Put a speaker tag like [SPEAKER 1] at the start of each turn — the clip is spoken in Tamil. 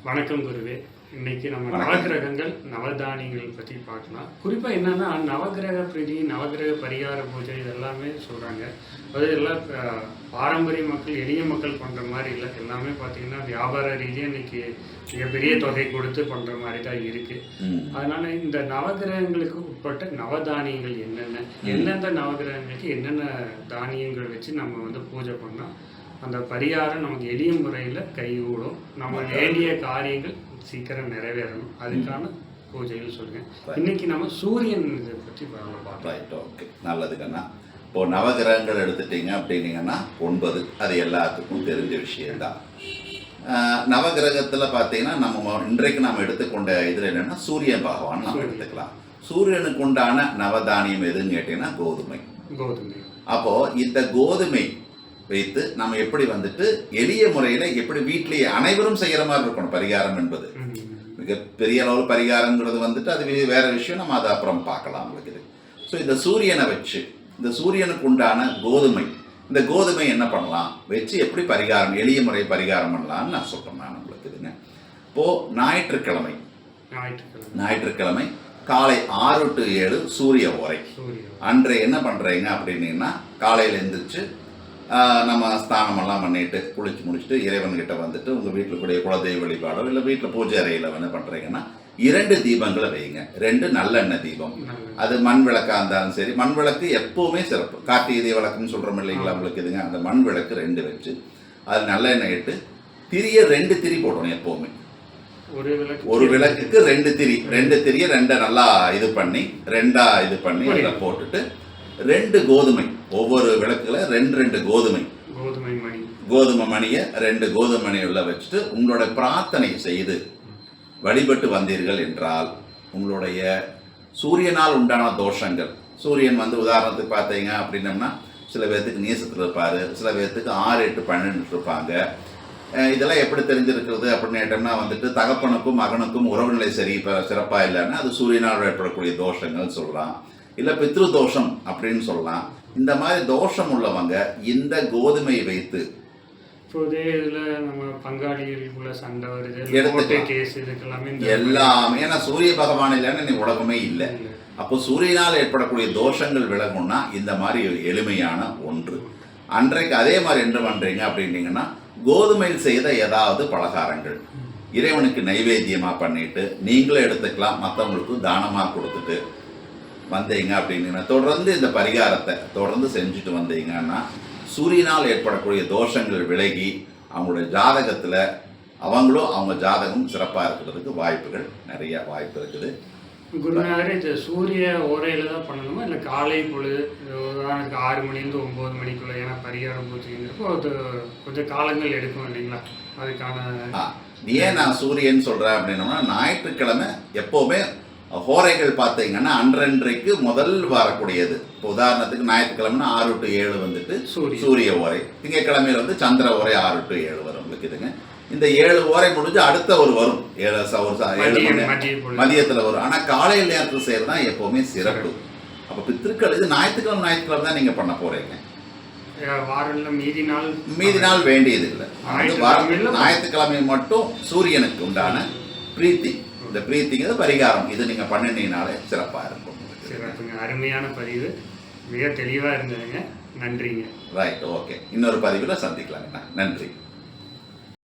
[SPEAKER 1] வணக்கம் குருவே. இன்னைக்கு நம்ம நவகிரகங்கள் நவதானியங்கள் பற்றி பார்க்கலாம். குறிப்பாக என்னன்னா நவகிரக பிரீதி, நவகிரக பரிகார பூஜை இதெல்லாமே சொல்கிறாங்க. அது எல்லாம் பாரம்பரிய மக்கள், எளிய மக்கள் பண்ணுற மாதிரி இல்லை. எல்லாமே பார்த்தீங்கன்னா வியாபார ரீதியாக இன்னைக்கு மிகப்பெரிய தொகை கொடுத்து பண்ணுற மாதிரி தான் இருக்குது. அதனால இந்த நவகிரகங்களுக்கு உட்பட்ட நவதானியங்கள் என்னென்ன, எந்தெந்த நவகிரகங்களுக்கு என்னென்ன தானியங்கள் வச்சு நம்ம பூஜை பண்ணால் அந்த பரிகாரம் நமக்கு எளிய முறையில் கைகூடும், நம்ம வேண்டிய காரியங்கள் சீக்கிரம் நிறைவேறணும். அதுக்கான பூஜைகள் சொல்லுங்கள். இன்னைக்கு நம்ம சூரியன் இதை பற்றி பார்க்கலாம்.
[SPEAKER 2] ரைட், ஓகே, நல்லது கண்ணா. இப்போ நவகிரகங்கள் எடுத்துட்டீங்க அப்படின்னீங்கன்னா 9, அது எல்லாத்துக்கும் தெரிஞ்ச விஷயம்தான். நவகிரகத்தில் பார்த்தீங்கன்னா நம்ம இன்றைக்கு நாம் எடுத்துக்கொண்ட இதில் என்னென்னா சூரியன் பகவான் நம்ம எடுத்துக்கலாம். சூரியனுக்கு உண்டான நவதானியம் எதுன்னு கேட்டீங்கன்னா கோதுமை. அப்போது இந்த கோதுமை வைத்து நம்ம எப்படி எளிய முறையில் எப்படி வீட்டிலேயே அனைவரும் செய்கிற மாதிரி இருக்கணும். பரிகாரம் என்பது மிகப்பெரிய அளவில் பரிகாரங்கிறது அது வேற விஷயம், நம்ம அதை அப்புறம் பார்க்கலாம் உங்களுக்கு. ஸோ இந்த சூரியனை வச்சு இந்த சூரியனுக்கு உண்டான கோதுமை, இந்த கோதுமை என்ன பண்ணலாம் வச்சு எப்படி பரிகாரம் எளிய முறை பரிகாரம் பண்ணலாம்னு நான் சொல்கிறேன். நான் உங்களுக்கு இதுங்க. இப்போது ஞாயிற்றுக்கிழமை காலை 6 to 7 சூரிய ஓரை அன்றை என்ன பண்ணுறீங்க அப்படின்னீங்கன்னா காலையில் எழுந்திரிச்சு நம்ம ஸ்நானமெல்லாம் பண்ணிட்டு குளிச்சு முடிச்சுட்டு இறைவன்கிட்ட உங்கள் வீட்டில் கூடிய குலதெய்வ வழிபாடோ இல்லை வீட்டில் பூஜை அறையில் என்ன பண்ணுறீங்கன்னா 2 தீபங்களை வைங்க. 2 நல்லெண்ணெய் தீபம், அது மண் விளக்காக இருந்தாலும் சரி. மண் விளக்கு எப்போவுமே சிறப்பு. கார்த்திகை விளக்குன்னு சொல்கிறோம் இல்லைங்களா உங்களுக்கு இதுங்க. அந்த மண் விளக்கு 2 வச்சு அது நல்லெண்ணெய் இட்டு திரிய 2 திரி போடணும். எப்போவுமே ஒரு விளக்குக்கு 2 திரி, 2 திரியை 2 நல்லா இது பண்ணி 2 இது பண்ணி அதில் போட்டுட்டு 2 கோதுமை, ஒவ்வொரு விளக்குல 2 கோதுமை மணியை 2 கோதுமை மணி உள்ள வச்சுட்டு உங்களோட பிரார்த்தனை செய்து வழிபட்டு வந்தீர்கள் என்றால் உங்களுடைய சூரியனால் உண்டான தோஷங்கள், சூரியன் உதாரணத்துக்கு பார்த்தீங்க அப்படின்னம்னா சில பேர்த்துக்கு நீசத்தில் இருப்பார், சில பேர்த்துக்கு 6, 8, 12 இருப்பாங்க. இதெல்லாம் எப்படி தெரிஞ்சிருக்கிறது அப்படின்னு கேட்டோம்னா தகப்பனுக்கும் மகனுக்கும் உறவு நிலை சிறப்பாக இல்லைன்னா அது சூரியனால் ஏற்படக்கூடிய தோஷங்கள் சொல்லலாம். இல்லை பித்ரு தோஷம் அப்படின்னு சொல்லலாம். இந்த மாதிரி தோஷம் உள்ளவங்க இந்த கோதுமையை வைத்து எல்லாமே, ஏன்னா சூரிய பகவான் இல்லைன்னா நீ உலகமே இல்லை. அப்போ சூரியனால் ஏற்படக்கூடிய தோஷங்கள் விலகும்னா இந்த மாதிரி எளிமையான ஒன்று. அன்றைக்கு அதே மாதிரி என்ன பண்றீங்க அப்படின்னீங்கன்னா கோதுமையில் செய்த ஏதாவது பலகாரங்கள் இறைவனுக்கு நைவேத்தியமாக பண்ணிட்டு நீங்களே எடுத்துக்கலாம், மற்றவங்களுக்கு தானமாக கொடுத்துட்டு வந்தீங்க அப்படின்னா தொடர்ந்து இந்த பரிகாரத்தை தொடர்ந்து செஞ்சுட்டு வந்தீங்கன்னா சூரியனால் ஏற்படக்கூடிய தோஷங்கள் விலகி அவங்களுடைய ஜாதகத்தில் அவங்களும் அவங்க ஜாதகம் சிறப்பாக இருக்கிறதுக்கு வாய்ப்புகள் நிறைய வாய்ப்பு இருக்குது.
[SPEAKER 1] குருநாதரே, இந்த சூரிய ஓரையில் தான் பண்ணணுமா இல்லை காலை பொழுது 6 மணிலேருந்து 9 மணிக்குள்ள? ஏன்னா பரிகாரம் பூஜைங்கிறப்போ அது கொஞ்சம் காலங்கள் எடுக்கும் இல்லைங்களா? அதுக்கான
[SPEAKER 2] ஏன் நான் சூரியன் சொல்கிறேன் அப்படின்னோம்னா ஞாயிற்றுக்கிழமை எப்போவுமே ஹோரைகள் பார்த்தீங்கன்னா அன்றன்றைக்கு முதல் வரக்கூடியது. இப்போ உதாரணத்துக்கு ஞாயிற்றுக்கிழமைனா 6 to 7 சூரிய ஓரை, திங்கட்கிழமையில சந்திர ஓரை 6 to 7 வரும் உங்களுக்கு இதுங்க. இந்த 7 ஓரை முடிஞ்சு அடுத்த ஒரு வரும் 7 மணி மதியத்தில் வரும். ஆனால் காலையில் நேரத்தில் செய்யறது தான் எப்போவுமே சிறப்பு. அப்போ பித்திருக்கள் இது ஞாயிற்றுக்கிழமை தான் நீங்கள் பண்ண போறீங்க. மீதி நாள் வேண்டியது இல்லை. ஞாயிற்றுக்கிழமை மட்டும் சூரியனுக்கு உண்டான பிரீத்தி, இந்த பிரீத்திங்கிறது பரிகாரம், இது நீங்க பண்ணினீங்கனாலே சிறப்பாக இருக்கும்.
[SPEAKER 1] சிறப்புங்க, அருமையான பதிவு, மிக தெளிவாக இருந்ததுங்க. நன்றிங்க.
[SPEAKER 2] ரைட், ஓகே, இன்னொரு பதிவில் சந்திக்கலாங்கண்ணா. நன்றி.